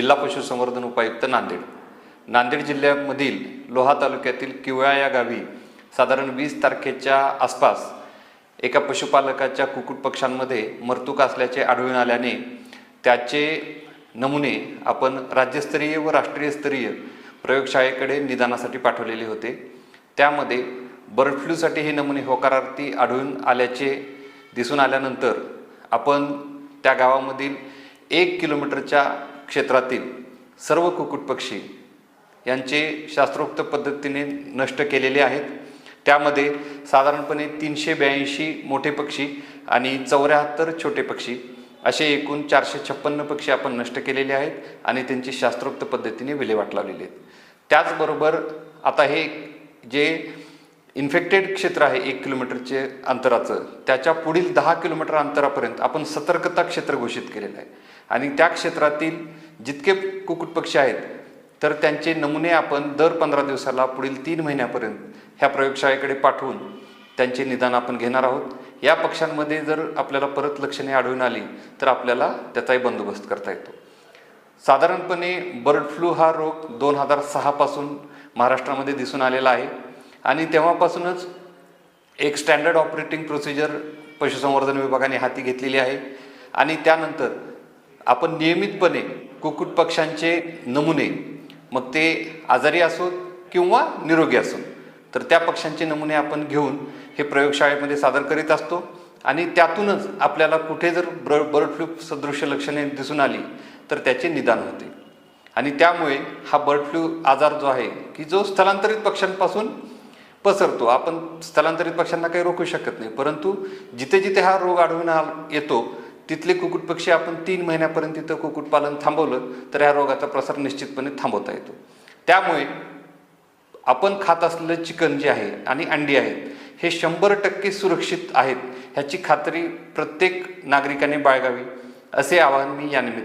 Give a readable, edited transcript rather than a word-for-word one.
जिल्हा पशुसंवर्धन उपायुक्त नांदेड। नांदेड जिल्ह्यामधील लोहा तालुक्यातील किवळा या गावी साधारण 20 तारखेच्या आसपास एका पशुपालकाच्या कुक्कुट पक्ष्यांमध्ये मरतूक असल्याचे आढळून आल्याने त्याचे नमुने आपण राज्यस्तरीय व राष्ट्रीय स्तरीय प्रयोगशाळेकडे निदानासाठी पाठवलेले होते। त्यामध्ये बर्ड फ्लूसाठी हे नमुने होकारार्थी आढळून आल्याचे दिसून आल्यानंतर आपण त्या गावामधील 1 किलोमीटरच्या क्षेत्रातील सर्व कुक्कुट पक्षी यांचे शास्त्रोक्त पद्धतीने नष्ट केलेले आहेत। त्यामध्ये साधारणपणे 382 मोठे पक्षी आणि 74 छोटे पक्षी असे एकूण 456 पक्षी आपण नष्ट केलेले आहेत आणि त्यांची शास्त्रोक्त पद्धतीने विल्हेवाट लावलेली आहे। त्याचबरोबर आता हे जे इन्फेक्टेड क्षेत्र आहे 1 किलोमीटरचे अंतराचं, त्याच्या पुढील 10 किलोमीटर अंतरापर्यंत आपण सतर्कता क्षेत्र घोषित केलेलं आहे आणि त्या क्षेत्रातील जितके कुक्कुट पक्षी आहेत तर त्यांचे नमुने आपण दर 15 दिवसाला पुढील 3 महिन्यापर्यंत ह्या प्रयोगशाळेकडे पाठवून त्यांचे निदान आपण घेणार आहोत। या पक्ष्यांमध्ये जर आपल्याला परत लक्षणे आढळून आली तर आपल्याला त्याचाही बंदोबस्त करता येतो। साधारणपणे बर्ड फ्लू हा रोग 2006 पासून महाराष्ट्रामध्ये दिसून आलेला आहे आणि तेव्हापासूनच एक स्टँडर्ड ऑपरेटिंग प्रोसिजर पशुसंवर्धन विभागाने हाती घेतलेली आहे आणि त्यानंतर आपण नियमितपणे कुक्कुट पक्ष्यांचे नमुने, मग ते आजारी असोत किंवा निरोगी असोत, तर त्या पक्ष्यांचे नमुने आपण घेऊन हे प्रयोगशाळेमध्ये सादर करीत असतो आणि त्यातूनच आपल्याला कुठे जर बर्ड फ्लू सदृश्य लक्षणे दिसून आली तर त्याचे निदान होते आणि त्यामुळे हा बर्ड फ्लू आजार जो आहे की जो स्थलांतरित पक्ष्यांपासून पसरतो, आपण स्थलांतरित पक्ष्यांना काही रोखू शकत नाही, परंतु जिथे जिथे हा रोग आढळून येतो तिथले कुक्कुट पक्षी आपण 3 महिन्यापर्यंत तिथं कुक्कुटपालन थांबवलं तर ह्या रोगाचा प्रसार निश्चितपणे थांबवता येतो। त्यामुळे आपण खात असलेलं चिकन जे आहे आणि अंडी आहेत हे 100% सुरक्षित आहेत ह्याची खात्री प्रत्येक नागरिकाने बाळगावी असे आवाहन मी या निमित्ताने